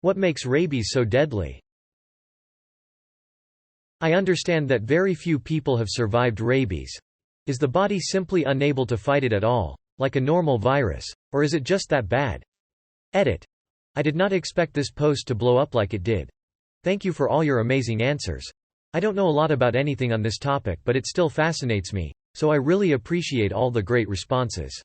What makes rabies so deadly? I understand that very few people have survived rabies. Is the body simply unable to fight it at all, like a normal virus, or is it just that bad? Edit. I did not expect this post to blow up like it did. Thank you for all your amazing answers. I don't know a lot about anything on this topic, but it still fascinates me, so I really appreciate all the great responses.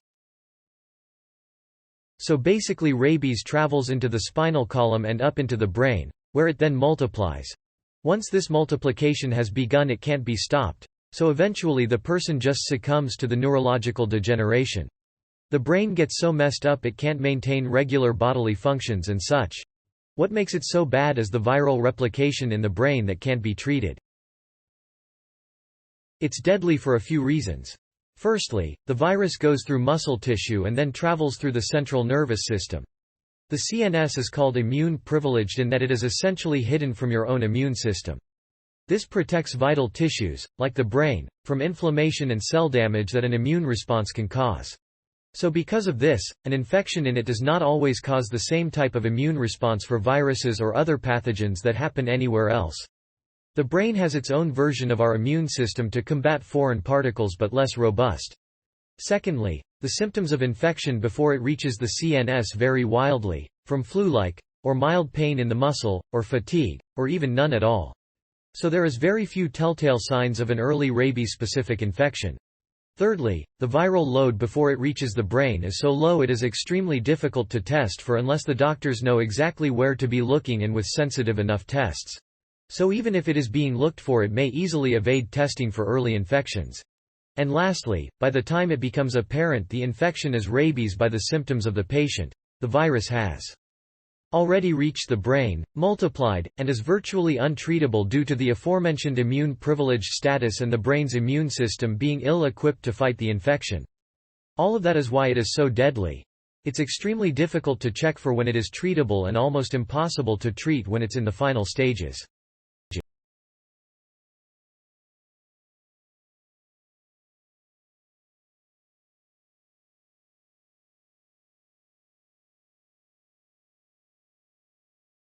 So basically rabies travels into the spinal column and up into the brain, where it then multiplies. Once this multiplication has begun, it can't be stopped, so eventually the person just succumbs to the neurological degeneration. The brain gets so messed up it can't maintain regular bodily functions and such. What makes it so bad is the viral replication in the brain that can't be treated. It's deadly for a few reasons. Firstly, the virus goes through muscle tissue and then travels through the central nervous system. The CNS is called immune privileged in that it is essentially hidden from your own immune system. This protects vital tissues, like the brain, from inflammation and cell damage that an immune response can cause. So because of this, an infection in it does not always cause the same type of immune response for viruses or other pathogens that happen anywhere else. The brain has its own version of our immune system to combat foreign particles but less robust. Secondly, the symptoms of infection before it reaches the CNS vary wildly, from flu-like, or mild pain in the muscle, or fatigue, or even none at all. So there is very few telltale signs of an early rabies-specific infection. Thirdly, the viral load before it reaches the brain is so low it is extremely difficult to test for unless the doctors know exactly where to be looking and with sensitive enough tests. So even if it is being looked for, it may easily evade testing for early infections. And lastly, by the time it becomes apparent the infection is rabies by the symptoms of the patient, the virus has already reached the brain, multiplied, and is virtually untreatable due to the aforementioned immune privileged status and the brain's immune system being ill-equipped to fight the infection. All of that is why it is so deadly. It's extremely difficult to check for when it is treatable and almost impossible to treat when it's in the final stages.